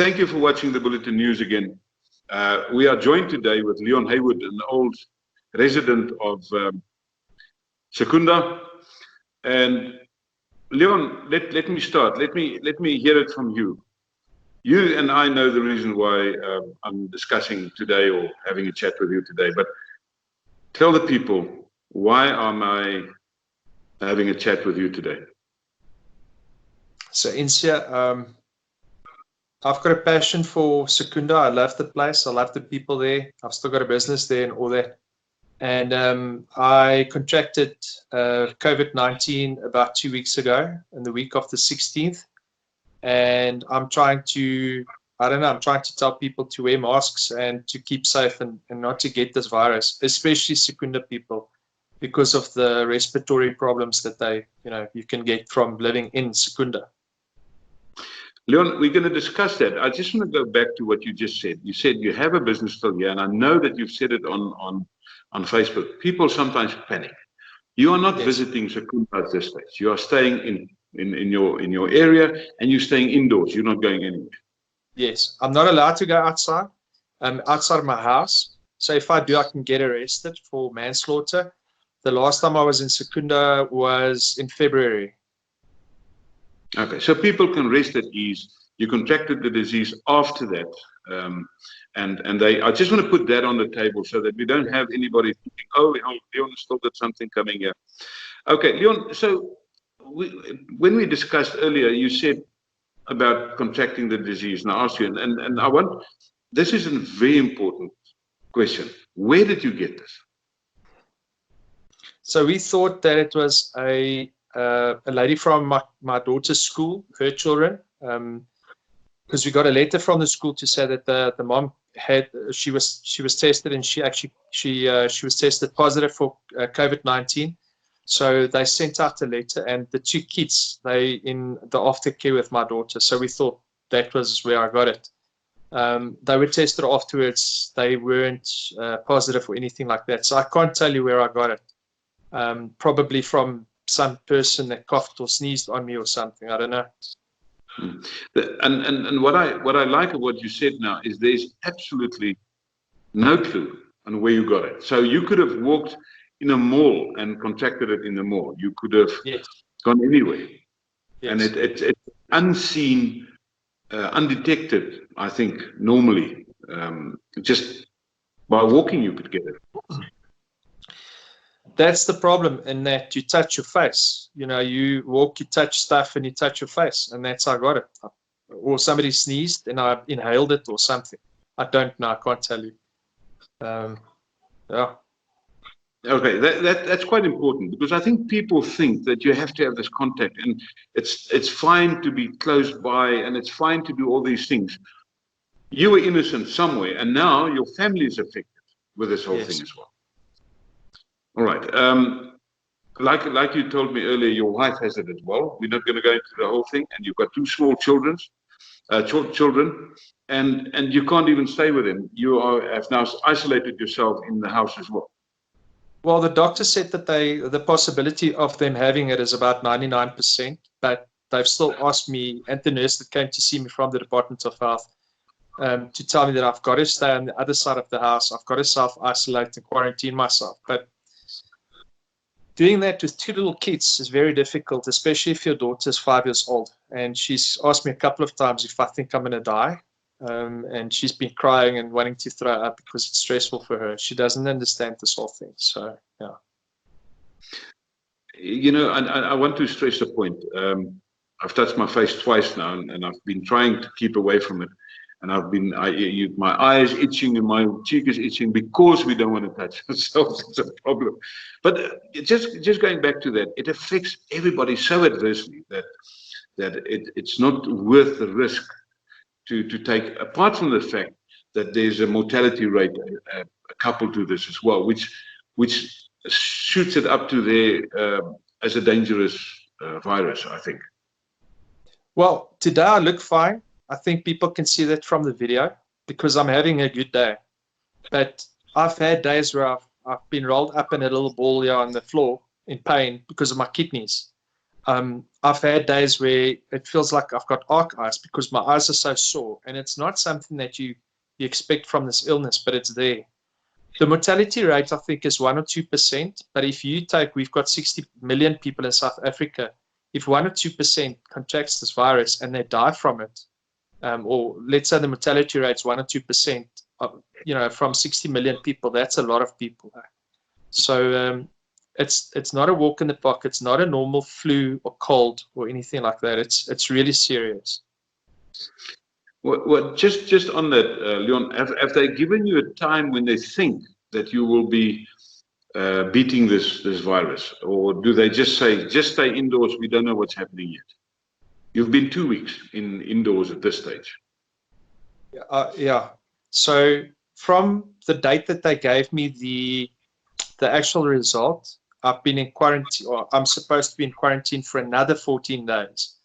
Thank you for watching the Bulletin News again. We are joined today with Leon Haywood, an old resident of Secunda. And Leon, let me start. Let me hear it from you. You and I know the reason why I'm discussing today or having a chat with you today. But tell the people, why am I having a chat with you today? So Insia, I've got a passion for Secunda. I love the place. I love the people there. I've still got a business there and all that. And I contracted COVID-19 about 2 weeks ago, in the week of the 16th. And I'm trying to, I'm trying to tell people to wear masks and to keep safe and not to get this virus, especially Secunda people, because of the respiratory problems that you can get from living in Secunda. Leon, we're going to discuss that. I just want to go back to what you just said. You said you have a business still here, and I know that you've said it on Facebook. People sometimes panic. You are not visiting Secunda at this stage. You are staying in your area, and you're staying indoors. You're not going anywhere. Yes, I'm not allowed to go outside. I'm outside my house. So if I do, I can get arrested for manslaughter. The last time I was in Secunda was in February. Okay, so people can rest at ease. You contracted the disease after that, I just want to put that on the table so that we don't have anybody thinking, oh, Leon still got something coming here. Okay, Leon, so when we discussed earlier, you said about contracting the disease, and I asked you, and I want, this is a very important question. Where did you get this? So we thought that it was a lady from my daughter's school, her children, because we got a letter from the school to say that the mom she was tested, and she was tested positive for COVID-19. So they sent out a letter, and the two kids, they in the aftercare with my daughter. So we thought that was where I got it. They were tested afterwards. They weren't positive or anything like that. So I can't tell you where I got it. Probably from some person that coughed or sneezed on me or something. I don't know. And what I like of what you said now is there's absolutely no clue on where you got it. So you could have walked in a mall and contracted it in the mall. You could have gone anywhere. Yes. And it's unseen, undetected, I think, normally. Just by walking, you could get it. That's the problem, in that you touch your face. You walk, you touch stuff, and you touch your face, and that's how I got it. Or somebody sneezed, and I inhaled it, or something. I don't know. I can't tell you. Yeah. Okay, that's quite important, because I think people think that you have to have this contact, and it's fine to be close by, and it's fine to do all these things. You were innocent somewhere, and now your family is affected with this whole thing as well. All right. Like you told me earlier, your wife has it as well. We're not going to go into the whole thing, and you've got two small children, and you can't even stay with them. You have now isolated yourself in the house as well. Well, the doctor said that the possibility of them having it is about 99%, but they've still asked me, and the nurse that came to see me from the Department of Health, to tell me that I've got to stay on the other side of the house. I've got to self-isolate and quarantine myself. But doing that with two little kids is very difficult, especially if your daughter is 5 years old. And she's asked me a couple of times if I think I'm going to die. And she's been crying and wanting to throw up because it's stressful for her. She doesn't understand this whole thing. So, yeah. I want to stress the point. I've touched my face twice now, and I've been trying to keep away from it. And my eye is itching and my cheek is itching because we don't want to touch ourselves. It's a problem. But just going back to that, it affects everybody so adversely that it's not worth the risk to take, apart from the fact that there's a mortality rate coupled to this as well, which shoots it up to there as a dangerous virus, I think. Well, today I look fine. I think people can see that from the video because I'm having a good day. But I've had days where I've been rolled up in a little ball here on the floor in pain because of my kidneys. I've had days where it feels like I've got arc eyes because my eyes are so sore, and it's not something that you expect from this illness, but it's there. The mortality rate, I think, is 1 or 2%. But if you take, we've got 60 million people in South Africa. If 1 or 2% contracts this virus and they die from it, or let's say the mortality rate is 1 or 2%, from 60 million people, that's a lot of people. So it's not a walk in the park. It's not a normal flu or cold or anything like that. It's really serious. Well, just on that, Leon, have they given you a time when they think that you will be beating this virus, or do they just say, just stay indoors, we don't know what's happening yet? You've been 2 weeks indoors at this stage. Yeah. So from the date that they gave me the actual result, I've been in quarantine, or I'm supposed to be in quarantine for another 14 days.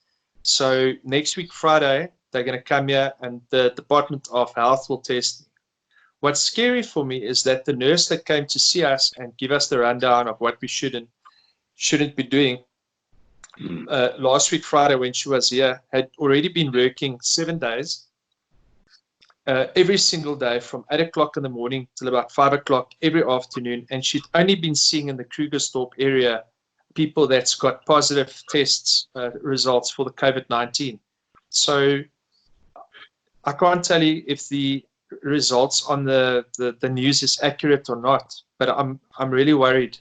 So next week, Friday, they're going to come here and the Department of Health will test me. What's scary for me is that the nurse that came to see us and give us the rundown of what we shouldn't be doing, last week, Friday, when she was here, had already been working 7 days, every single day from 8 o'clock in the morning till about 5 o'clock every afternoon. And she'd only been seeing in the Krugersdorp area people that's got positive tests results for the COVID-19. So I can't tell you if the results on the news is accurate or not, but I'm really worried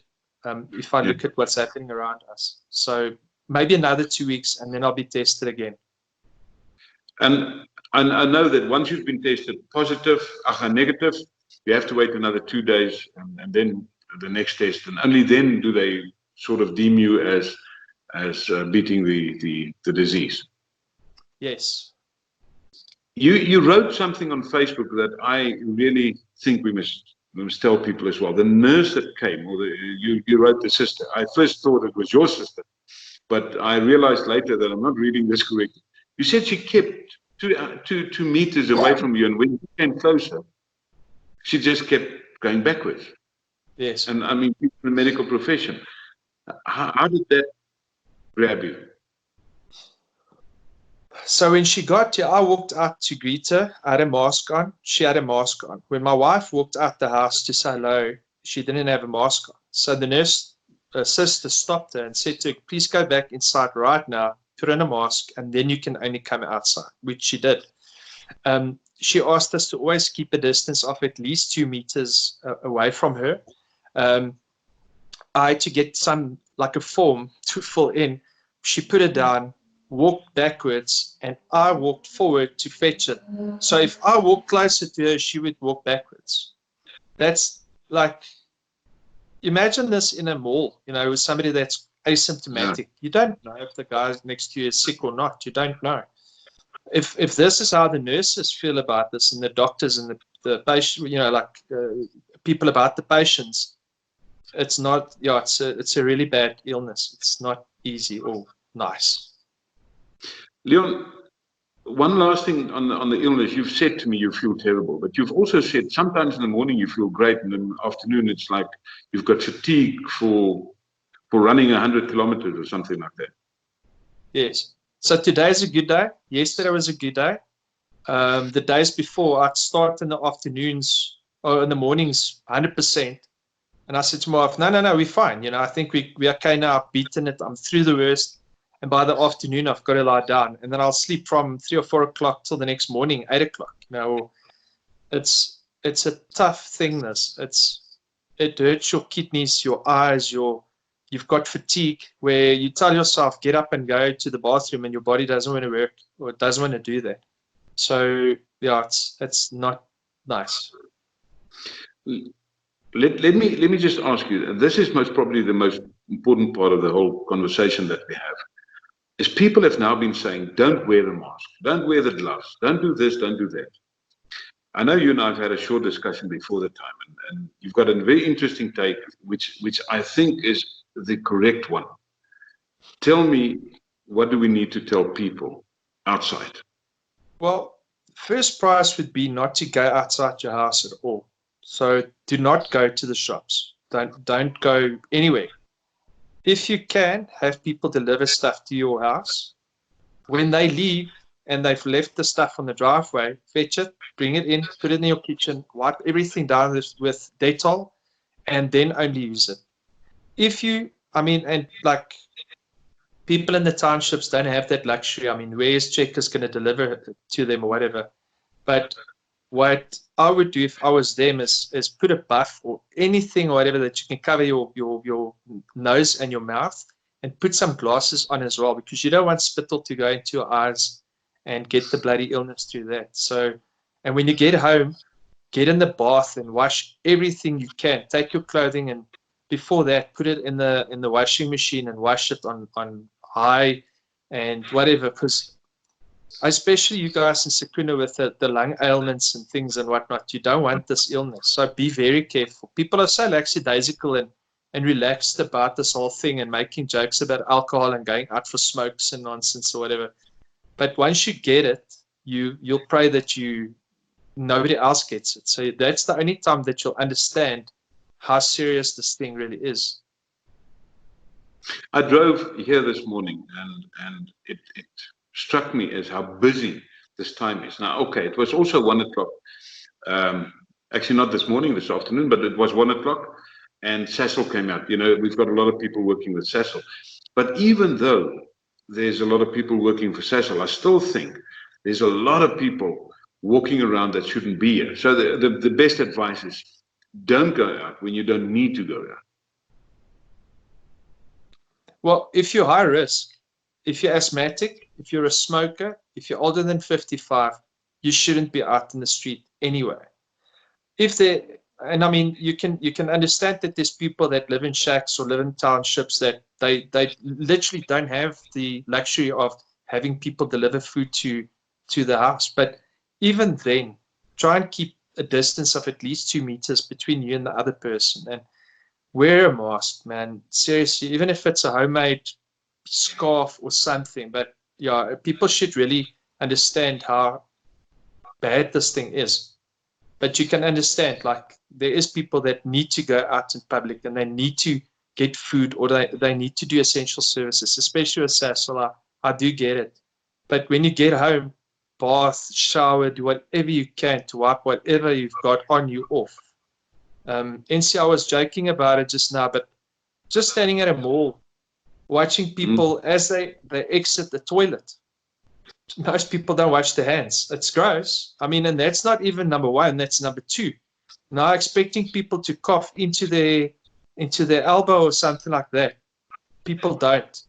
if I look at what's happening around us. So maybe another 2 weeks and then I'll be tested again. And I know that once you've been tested negative, you have to wait another 2 days and then the next test, and only then do they sort of deem you as beating the disease. Yes. You wrote something on Facebook that I really think we must tell people as well. The nurse that came, or you wrote the sister. I first thought it was your sister, but I realized later that I'm not reading this correctly. You said she kept 2 meters away from you, and when you came closer, she just kept going backwards. Yes. And I mean, in the medical profession, how did that grab you? So when she got here, I walked out to greet her. I had a mask on. She had a mask on. When my wife walked out the house to say hello, she didn't have a mask on. So the nurse, sister, stopped her and said to her, please go back inside right now, put on a mask, and then you can only come outside, which she did. She asked us to always keep a distance of at least 2 meters away from her. I had to get like a form to fill in. She put it down, walked backwards, and I walked forward to fetch it. So if I walked closer to her, she would walk backwards. That's like, imagine this in a mall, with somebody that's asymptomatic. Yeah. You don't know if the guy next to you is sick or not. You don't know. If this is how the nurses feel about this, and the doctors and the patient, people about the patients, it's not. Yeah, it's a really bad illness. It's not easy or nice. Leon, one last thing on the illness. You've said to me you feel terrible, but you've also said sometimes in the morning you feel great, and in the afternoon it's like you've got fatigue for running 100 kilometers or something like that. Yes. So today's a good day. Yesterday was a good day. The days before, I'd start in the afternoons or in the mornings 100%. And I said to my wife, no, we're fine. I think we're okay now. I've beaten it. I'm through the worst. And by the afternoon, I've got to lie down. And then I'll sleep from 3 or 4 o'clock till the next morning, 8 o'clock. It's a tough thing, this. It hurts your kidneys, your eyes, you've got fatigue where you tell yourself, get up and go to the bathroom, and your body doesn't want to work or doesn't want to do that. So, yeah, it's not nice. Let me just ask you, and this is most probably the most important part of the whole conversation that we have, is people have now been saying, don't wear the mask, don't wear the gloves, don't do this, don't do that. I know you and I have had a short discussion before the time, and you've got a very interesting take, which I think is the correct one. Tell me, what do we need to tell people outside? Well, first prize would be not to go outside your house at all. So do not go to the shops. Don't go anywhere. if you can, have people deliver stuff to your house. When they leave and they've left the stuff on the driveway, fetch it, bring it in, put it in your kitchen, wipe everything down with Dettol, and then only use it. If you, I mean, and like people in the townships don't have that luxury. I mean, where is Checkers going to deliver to them or whatever? But what I would do if I was them is put a buff or anything or whatever that you can cover your nose and your mouth, and put some glasses on as well, because you don't want spittle to go into your eyes and get the bloody illness through that. So, and when you get home, get in the bath and wash everything you can. Take your clothing, and before that, put it in the washing machine and wash it on high and whatever, because especially you guys in Secunda with the lung ailments and things and whatnot, you don't want this illness. So be very careful. People are so lackadaisical and relaxed about this whole thing and making jokes about alcohol and going out for smokes and nonsense or whatever. But once you get it, you'll pray that nobody else gets it. So that's the only time that you'll understand how serious this thing really is. I drove here this morning, and it struck me as how busy this time is. Now, okay, it was also 1 o'clock. Actually, not this morning, this afternoon, but it was 1 o'clock, and Sasol came out. You know, we've got a lot of people working with Sasol. But even though there's a lot of people working for Sasol, I still think there's a lot of people walking around that shouldn't be here. So the best advice is don't go out when you don't need to go out. Well, if you're high risk, if you're asthmatic, if you're a smoker, if you're older than 55, you shouldn't be out in the street anyway. And I mean, you can understand that there's people that live in shacks or live in townships that they literally don't have the luxury of having people deliver food to the house. But even then, try and keep a distance of at least 2 meters between you and the other person, and wear a mask, man. Seriously, even if it's a homemade scarf or something. But yeah, people should really understand how bad this thing is. But you can understand, like, there is people that need to go out in public and they need to get food, or they need to do essential services, especially with Sasol. I do get it. But when you get home, bath, shower, do whatever you can to wipe whatever you've got on you off. NC, I was joking about it just now, but just standing at a mall, watching people as they exit the toilet. Most people don't wash their hands. It's gross. I mean, and that's not even number one, that's number two. Now expecting people to cough into their elbow or something like that. People don't.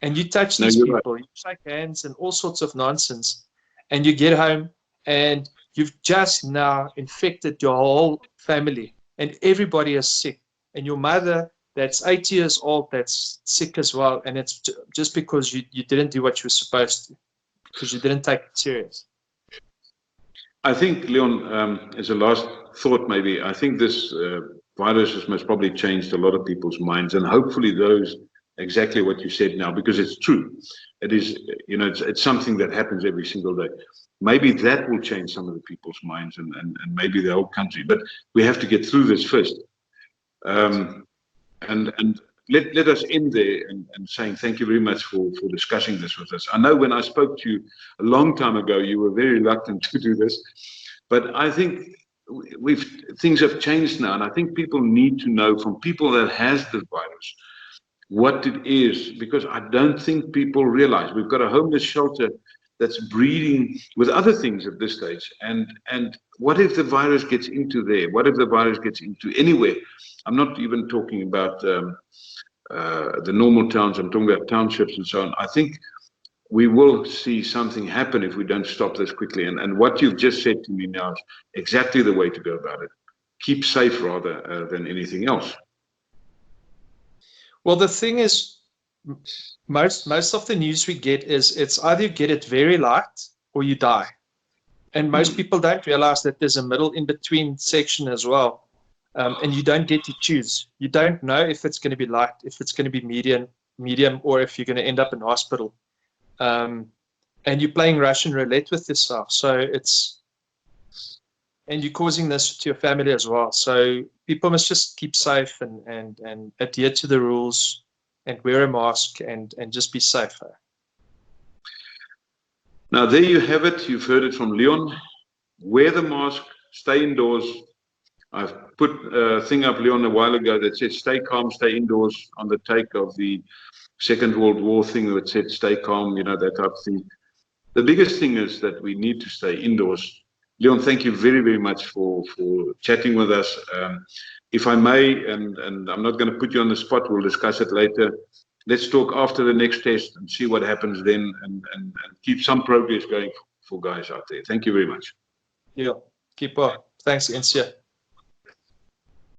And you touch these people, you shake hands and all sorts of nonsense. And you get home and you've just now infected your whole family, and everybody is sick. And your mother, that's 80 years old, that's sick as well. And it's just because you didn't do what you were supposed to, because you didn't take it serious. I think, Leon, as a last thought, maybe, I think this virus has most probably changed a lot of people's minds, and hopefully those, exactly what you said now, because it's true. It is, you know, it's something that happens every single day. Maybe that will change some of the people's minds, and maybe the whole country. But we have to get through this first. And let us end there and saying thank you very much for discussing this with us. I know when I spoke to you a long time ago, you were very reluctant to do this, but I think things have changed now, and I think people need to know from people that has the virus what it is, because I don't think people realize we've got a homeless shelter that's breeding with other things at this stage. And what if the virus gets into there? What if the virus gets into anywhere? I'm not even talking about the normal towns. I'm talking about townships and so on. I think we will see something happen if we don't stop this quickly. And what you've just said to me now is exactly the way to go about it. Keep safe rather than anything else. Well, the thing is, most of the news we get is it's either you get it very light or you die. And most people don't realize that there's a middle in between section as well. And you don't get to choose. You don't know if it's going to be light, if it's going to be medium, or if you're going to end up in hospital. And you're playing Russian roulette with yourself. So and you're causing this to your family as well. So people must just keep safe and adhere to the rules. wear a mask and just be safe. Now there you have it. You've heard it from Leon. Wear the mask, stay indoors. I've put a thing up, Leon, a while ago that said stay calm, stay indoors, on the take of the Second World War thing that said stay calm, you know, that type of thing. The biggest thing is that we need to stay indoors. Leon, thank you very, very much for chatting with us. If I may, and I'm not going to put you on the spot, we'll discuss it later. Let's talk after the next test and see what happens then, and keep some progress going for guys out there. Thank you very much. Yeah, keep up. Thanks, Insia.